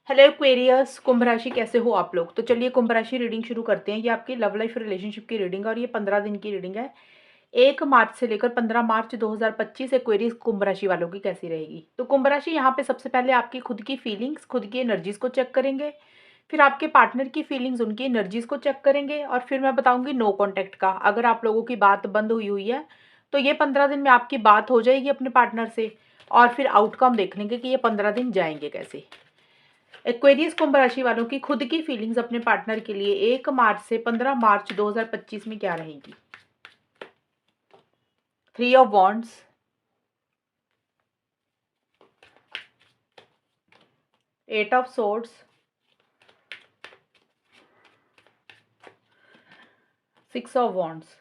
Hello Aquarius, कुंभ राशि कैसे हो आप लोग। तो चलिए कुंभ राशि रीडिंग शुरू करते हैं। ये आपकी लव लाइफ रिलेशनशिप की रीडिंग है और ये 15 दिन की रीडिंग है। 1 मार्च से लेकर 15 मार्च 2025 एक्वेरियस कुंभ राशि वालों की कैसी रहेगी। तो कुंभ राशि यहाँ पे सबसे पहले आपकी खुद की फीलिंग्स, खुद की एनर्जीज को चेक करेंगे। फिर आपके पार्टनर की फीलिंग्स, उनकी एनर्जीज को चेक करेंगे और फिर मैं बताऊंगी नो कॉन्टैक्ट का। अगर आप लोगों की बात बंद हुई हुई है तो ये 15 दिन में आपकी बात हो जाएगी अपने पार्टनर से और फिर आउटकम देख लेंगे कि ये 15 दिन जाएंगे कैसे। एक्वेरियस कुंभ राशि वालों की खुद की फीलिंग्स अपने पार्टनर के लिए 1 मार्च से 15 मार्च 2025 में क्या रहेंगी। 3 of wands, 8 of swords, 6 of wands.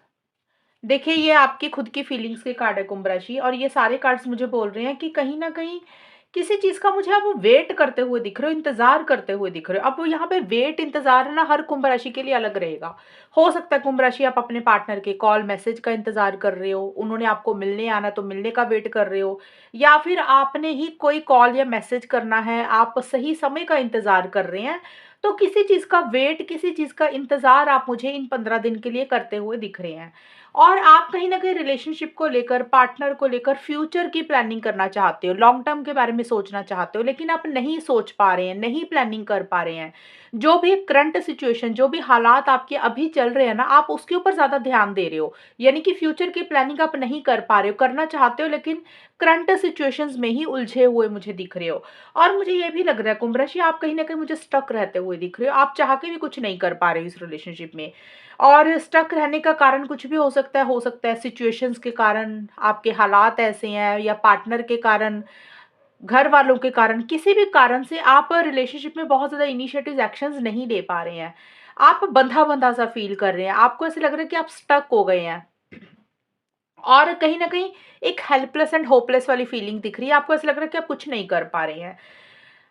देखिए ये आपकी खुद की फीलिंग्स के कार्ड है कुंभ राशि, और ये सारे कार्ड्स मुझे बोल रहे हैं कि कहीं ना कहीं किसी चीज का मुझे आप वेट करते हुए दिख रहे हो, इंतजार करते हुए दिख रहे हो। अब वो यहाँ पे वेट इंतजार है ना, हर कुंभ राशि के लिए अलग रहेगा। हो सकता है कुंभ राशि आप अपने पार्टनर के कॉल मैसेज का इंतजार कर रहे हो, उन्होंने आपको मिलने आना तो मिलने का वेट कर रहे हो, या फिर आपने ही कोई कॉल या मैसेज करना है, आप सही समय का इंतजार कर रहे हैं। तो किसी चीज का वेट, किसी चीज का इंतजार आप मुझे इन 15 दिन के लिए करते हुए दिख रहे हैं। और आप कहीं ना कहीं रिलेशनशिप को लेकर, पार्टनर को लेकर फ्यूचर की प्लानिंग करना चाहते हो, लॉन्ग टर्म के बारे में सोचना चाहते हो, लेकिन आप नहीं सोच पा रहे हैं, नहीं प्लानिंग कर पा रहे हैं। जो भी करंट सिचुएशन, जो भी हालात आपके अभी चल रहे हैं ना, आप उसके ऊपर ज्यादा ध्यान दे रहे हो। यानी कि फ्यूचर की प्लानिंग आप नहीं कर पा रहे हो, करना चाहते हो लेकिन करंट सिचुएशंस में ही उलझे हुए मुझे दिख रहे हो। और मुझे ये भी लग रहा है कुंभ राशि, आप कहीं ना कहीं मुझे स्टक रहते हुए दिख रहे हो, आप चाह के भी कुछ नहीं कर पा रहे हो इस रिलेशनशिप में। और स्टक रहने का कारण कुछ भी हो सकता है सिचुएशंस के कारण, आपके हालात ऐसे हैं, या पार्टनर के कारण, घर वालों के कारण, किसी भी कारण से आप रिलेशनशिप में बहुत ज़्यादा इनिशिएटिव एक्शंस नहीं ले पा रहे हैं। आप बंधा बंधा सा फील कर रहे हैं, आपको ऐसे लग रहा है कि आप स्टक हो गए हैं। और कहीं ना कहीं एक हेल्पलेस एंड होपलेस वाली फीलिंग दिख रही है, आपको ऐसा लग रहा है कि आप कुछ नहीं कर पा रहे हैं।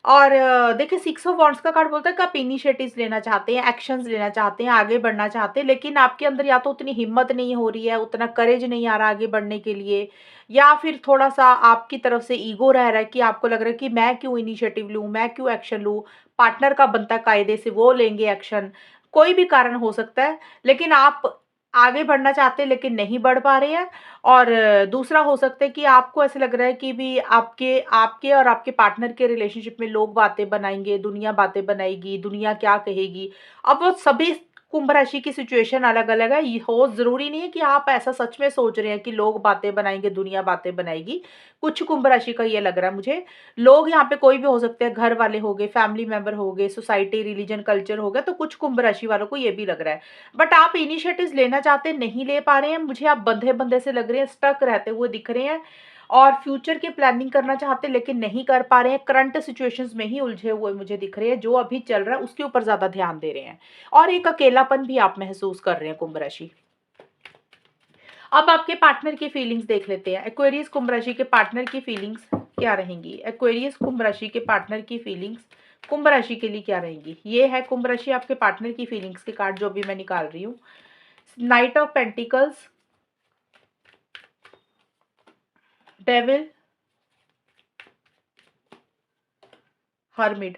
और देखिए 6 ऑफ वॉन्ड्स का कार्ड बोलता है कि आप इनिशिएटिव्स लेना चाहते हैं, एक्शंस लेना चाहते हैं, आगे बढ़ना चाहते हैं, लेकिन आपके अंदर या तो उतनी हिम्मत नहीं हो रही है, उतना करेज नहीं आ रहा आगे बढ़ने के लिए, या फिर थोड़ा सा आपकी तरफ से ईगो रह रहा है कि आपको लग रहा है कि मैं क्यों इनिशिएटिव लूँ, मैं क्यों एक्शन लूँ। पार्टनर का बनता है कायदे से वो लेंगे एक्शन। कोई भी कारण हो सकता है, लेकिन आप आगे बढ़ना चाहते हैं लेकिन नहीं बढ़ पा रहे हैं। और दूसरा हो सकता है कि आपको ऐसे लग रहा है कि भी आपके आपके और आपके पार्टनर के रिलेशनशिप में लोग बातें बनाएंगे, दुनिया बातें बनाएगी, दुनिया क्या कहेगी। अब वो सभी कुंभ राशि की सिचुएशन अलग अलग है, ये हो जरूरी नहीं है कि आप ऐसा सच में सोच रहे हैं कि लोग बातें बनाएंगे, दुनिया बातें बनाएगी। कुछ कुंभ राशि का ये लग रहा है मुझे। लोग यहाँ पे कोई भी हो सकते हैं, घर वाले हो गए, फैमिली मेंबर हो गए, सोसाइटी, रिलीजन, कल्चर हो गया, तो कुछ कुंभ राशि वालों को ये भी लग रहा है। बट आप इनिशिएटिव्स लेना चाहते हैं, नहीं ले पा रहे हैं, मुझे आप बंधे बंधे से लग रहे हैं, स्टक रहते हुए दिख रहे हैं। और फ्यूचर की प्लानिंग करना चाहते हैं लेकिन नहीं कर पा रहे हैं, करंट सिचुएशंस में ही उलझे हुए मुझे दिख रहे हैं, जो अभी चल रहा है उसके ऊपर ज्यादा ध्यान दे रहे हैं। और एक अकेलापन भी आप महसूस कर रहे हैं कुंभ राशि। अब आपके पार्टनर की फीलिंग्स देख लेते हैं। एक्वेरियस कुंभ राशि के पार्टनर की फीलिंग्स क्या रहेंगी। एक्वेरियस कुंभ राशि के पार्टनर की फीलिंग्स कुंभ राशि के लिए क्या रहेंगी। ये है कुंभ राशि आपके पार्टनर की फीलिंग्स के कार्ड जो भी मैं निकाल रही हूँ। Night of pentacles, devil, hermit.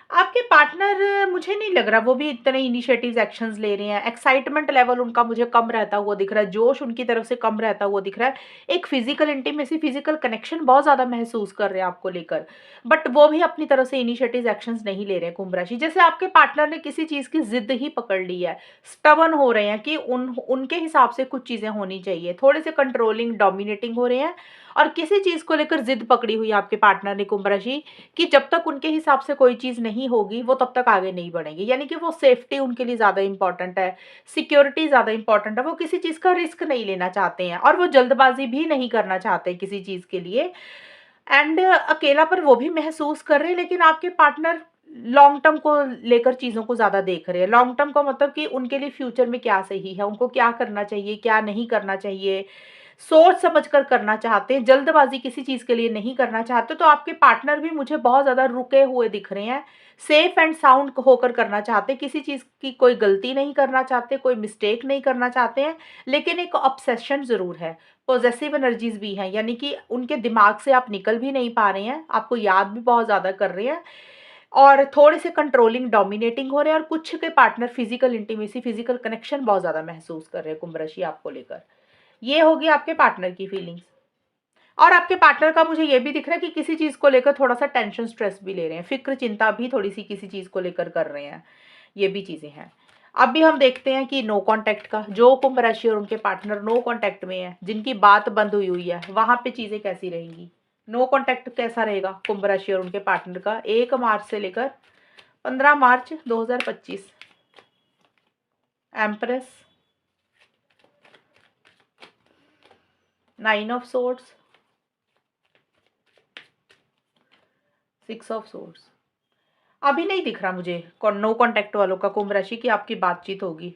आपके पार्टनर मुझे नहीं लग रहा वो भी इतने इनिशिएटिव्स एक्शंस ले रहे हैं। एक्साइटमेंट लेवल उनका मुझे कम रहता हुआ दिख रहा है, जोश उनकी तरफ से कम रहता हुआ दिख रहा है। एक फिजिकल इंटीमेसी, फिजिकल कनेक्शन बहुत ज्यादा महसूस कर रहे हैं आपको लेकर, बट वो भी अपनी तरफ से इनिशिएटिव्स एक्शंस नहीं ले रहे हैं कुंभ राशि। जैसे आपके पार्टनर ने किसी चीज की जिद ही पकड़ ली है, स्टबन हो रहे हैं कि उनके हिसाब से कुछ चीजें होनी चाहिए, थोड़े से कंट्रोलिंग, डोमिनेटिंग हो रहे हैं। और किसी चीज को लेकर जिद पकड़ी हुई है आपके पार्टनर ने कुंभ राशि, कि जब तक उनके हिसाब से कोई चीज़ नहीं होगी वो तब तक आगे नहीं बढ़ेंगे। यानी कि वो सेफ्टी उनके लिए ज़्यादा इंपॉर्टेंट है, सिक्योरिटी ज़्यादा इंपॉर्टेंट है, वो किसी चीज़ का रिस्क नहीं लेना चाहते हैं और वो जल्दबाजी भी नहीं करना चाहते किसी चीज़ के लिए। एंड अकेलापन वो भी महसूस कर रहे हैं, लेकिन आपके पार्टनर लॉन्ग टर्म को लेकर चीज़ों को ज़्यादा देख रहे हैं। लॉन्ग टर्म का मतलब कि उनके लिए फ्यूचर में क्या सही है, उनको क्या करना चाहिए, क्या नहीं करना चाहिए, सोच समझ कर करना चाहते हैं, जल्दबाजी किसी चीज़ के लिए नहीं करना चाहते। तो आपके पार्टनर भी मुझे बहुत ज़्यादा रुके हुए दिख रहे हैं, सेफ एंड साउंड होकर करना चाहते हैं, किसी चीज़ की कोई गलती नहीं करना चाहते, कोई मिस्टेक नहीं करना चाहते हैं। लेकिन एक ऑब्सेशन ज़रूर है, पॉजेसिव एनर्जीज भी हैं, यानी कि उनके दिमाग से आप निकल भी नहीं पा रहे हैं, आपको याद भी बहुत ज़्यादा कर रहे हैं। और थोड़े से कंट्रोलिंग, डोमिनेटिंग हो रहे हैं और कुछ के partner physical intimacy, physical connection बहुत ज़्यादा महसूस कर रहे हैं कुंभ राशि आपको लेकर। ये होगी आपके पार्टनर की फीलिंग्स। और आपके पार्टनर का मुझे ये भी दिख रहा है कि किसी चीज़ को लेकर थोड़ा-सा टेंशन, स्ट्रेस भी ले रहे हैं। फ़िक्र, चिंता भी थोड़ी-सी किसी चीज़ को लेकर कर रहे हैं। ये भी चीज़ें हैं। अभी हम देखते हैं कि नो कॉन्टैक्ट का, जो कुंभ राशि और उनके पार्टनर नो कॉन्टैक्ट में हैं, जिनकी बात बंद हुई हुई है, वहाँ पे चीज़ें कैसी रहेंगी? नो कॉन्टैक्ट कैसा रहेगा कुंभ राशि और उनके पार्टनर का 1 मार्च से लेकर 15 मार्च 2025? Empress, 9 of swords, 6 of swords. अभी नहीं दिख रहा मुझे नो कॉन्टैक्ट वालों का कुंभ राशि की आपकी बातचीत होगी।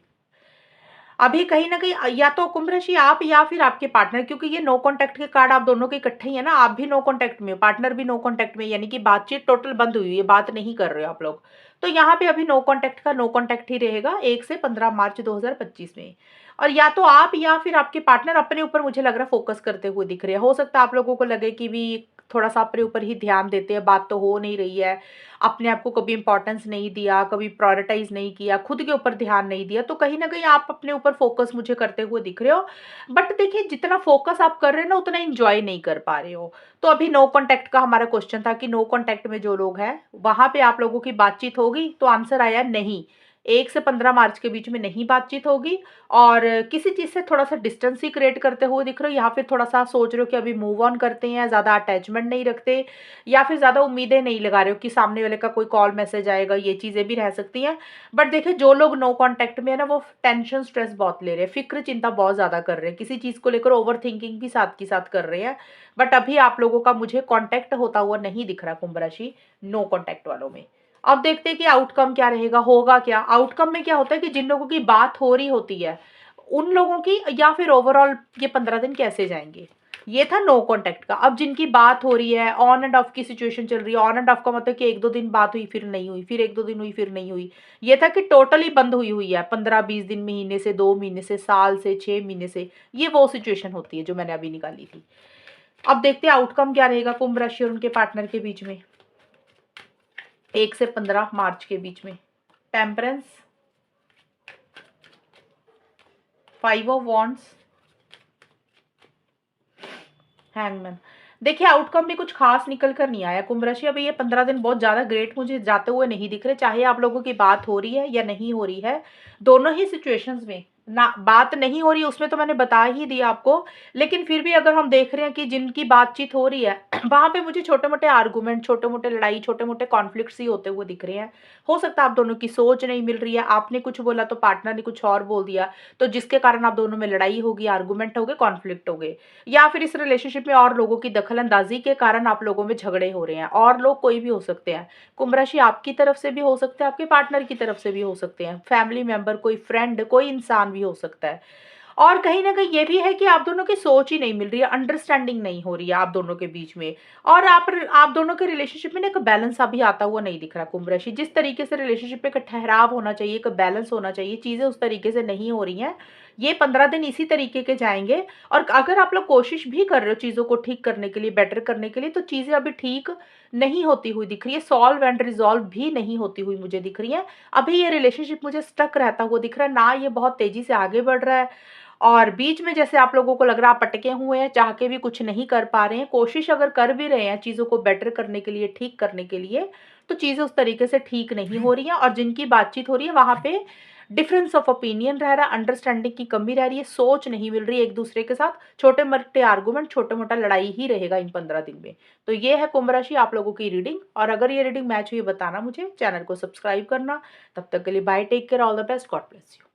अभी कहीं न कहीं या तो कुंभ राशि आप या फिर आपके पार्टनर, क्योंकि ये नो कॉन्टैक्ट के कार्ड आप दोनों के इकट्ठे ही है ना, आप भी नो कॉन्टैक्ट में हो, पार्टनर भी नो कॉन्टैक्ट में, यानी कि बातचीत टोटल बंद हुई है, बात नहीं कर रहे हो आप लोग। तो यहाँ पे अभी नो कॉन्टैक्ट का नो कॉन्टैक्ट ही रहेगा 1 से 15 मार्च 2025 में। और या तो आप या फिर आपके पार्टनर अपने ऊपर मुझे लग रहा है फ़ोकस करते हुए दिख रहे हैं। हो सकता है आप लोगों को लगे कि भी थोड़ा-सा अपने ऊपर ही ध्यान देते हैं, बात तो हो नहीं रही है, अपने आप को कभी इम्पोर्टेंस नहीं दिया, कभी प्रायोरिटाइज़ नहीं किया, खुद के ऊपर ध्यान नहीं दिया, तो कहीं न कहीं आप अपने ऊपर फ़ोकस मुझे करते हुए दिख रहे हो। बट देखिए, जितना फ़ोकस आप कर रहे हैं ना, उतना एन्जॉय नहीं कर पा रहे हो। तो अभी नो कॉन्टैक्ट का हमारा क्वेश्चन था कि नो कॉन्टैक्ट में जो लोग हैं, वहाँ पे आप लोगों की बातचीत होगी? तो आंसर आया नहीं। 1 से 15 मार्च के बीच में नहीं बातचीत होगी और किसी चीज़ से थोड़ा-सा डिस्टेंस ही क्रिएट करते हुए दिख रहे हो, या फिर थोड़ा-सा सोच रहे हो कि अभी मूव ऑन करते हैं, ज़्यादा अटैचमेंट नहीं रखते, या फिर ज़्यादा उम्मीदें नहीं लगा रहे हो कि सामने वाले का कोई कॉल मैसेज आएगा, ये चीज़ें भी रह सकती हैं। बट देखिए, जो लोग नो कॉन्टैक्ट में है ना, वो टेंशन, स्ट्रेस बहुत ले रहे हैं, फ़िक्र, चिंता बहुत ज़्यादा कर रहे हैं, किसी चीज़ को लेकर ओवरथिंकिंग भी साथ के साथ कर रहे हैं। बट अभी आप लोगों का मुझे कॉन्टैक्ट होता हुआ नहीं दिख रहा कुंभ राशि नो कॉन्टैक्ट वालों में। अब देखते हैं कि आउटकम क्या रहेगा, होगा क्या? आउटकम में क्या होता है कि जिन लोगों की बात हो रही होती है, उन लोगों की, या फिर ओवरऑल ये 15 दिन कैसे जाएँगे? ये था नो कॉन्टैक्ट का। अब जिनकी बात हो रही है, ऑन एंड ऑफ की सिचुएशन चल रही है, ऑन एंड ऑफ का मतलब कि 1-2 दिन बात हुई, फिर नहीं हुई, फिर 1-2 दिन हुई, फिर नहीं हुई। ये था कि टोटली बंद हुई हुई है, 15-20 दिन, महीने से, 2 महीने से, साल से, 6 महीने से। ये वो सिचुएशन होती है जो मैंने अभी निकाली थी। अब देखते हैं आउटकम क्या रहेगा कुंभ राशि और उनके पार्टनर के बीच में, 1 से 15 मार्च के बीच में। Temperance, 5 of wands, hangman. देखिए, आउटकम भी कुछ खास निकल कर नहीं आया कुंभ राशि। अभी ये 15 दिन बहुत ज़्यादा ग्रेट मुझे जाते हुए नहीं दिख रहे, चाहे आप लोगों की बात हो रही है या नहीं हो रही है। दोनों ही सिचुएशंस में ना, बात नहीं हो रही है उसमें तो मैंने बता ही दिया आपको, लेकिन फिर भी अगर हम देख रहे हैं कि जिनकी बातचीत हो रही है वहाँ पे मुझे छोटे-मोटे आर्गुमेंट, छोटे-मोटे लड़ाई, छोटे-मोटे कॉन्फ्लिक्ट्स ही होते हुए दिख रहे हैं। हो सकता है आप दोनों की सोच नहीं मिल रही है, आपने कुछ बोला तो पार्टनर ने कुछ और बोल दिया, तो जिसके कारण आप दोनों में लड़ाई होगी, आर्गुमेंट हो गए, कॉन्फ्लिक्ट हो गए। या फिर इस रिलेशनशिप में और लोगों की दखल-अंदाज़ी के कारण आप लोगों में झगड़े हो रहे हैं, और लोग कोई भी हो सकते हैं। कुंभ राशि आपकी तरफ से भी हो सकता है, आपके पार्टनर की तरफ से भी हो सकते हैं, फैमिली मेंबर, कोई फ्रेंड, कोई इंसान भी हो सकता है। और कहीं न कहीं ये भी है कि आप दोनों की सोच ही नहीं मिल रही है, अंडरस्टैंडिंग नहीं हो रही है आप दोनों के बीच में, और आप दोनों के रिलेशनशिप में ना एक बैलेंस अभी आता हुआ नहीं दिख रहा कुंभ राशि। जिस तरीके से रिलेशनशिप में एक ठहराव होना चाहिए, एक बैलेंस होना चाहिए, चीज़ें उस तरीके से नहीं हो रही हैं। ये 15 दिन इसी तरीके के जाएँगे, और अगर आप लोग कोशिश भी कर रहे हो चीज़ों को ठीक करने के लिए, बेटर करने के लिए, तो चीज़ें अभी ठीक नहीं होती हुई दिख रही है, सॉल्व एंड रिज़ॉल्व भी नहीं होती हुई मुझे दिख रही है। अभी ये रिलेशनशिप मुझे स्टक रहता हुआ दिख रहा है, ना ये बहुत तेज़ी से आगे बढ़ रहा है, और बीच में जैसे आप लोगों को लग रहा है आप अटके हुए हैं, चाह के भी कुछ नहीं कर पा रहे हैं। कोशिश अगर कर भी रहे हैं चीज़ों को बेटर करने के लिए, ठीक करने के लिए, तो चीज़ें उस तरीके से ठीक नहीं हो रही हैं, और जिनकी बातचीत हो रही है वहाँ पे डिफरेंस ऑफ ओपिनियन रह रहा है, अंडरस्टैंडिंग की कमी रह रही है, सोच नहीं मिल रही है एक-दूसरे के साथ, छोटे-मोटे आर्गुमेंट, छोटा-मोटा लड़ाई ही रहेगा इन 15 दिन में। तो ये है कुंभ राशि आप लोगों की रीडिंग, और अगर ये रीडिंग मैच हुई बताना मुझे, चैनल को सब्सक्राइब करना। तब तक के लिए bye, take care, all the best, God bless you.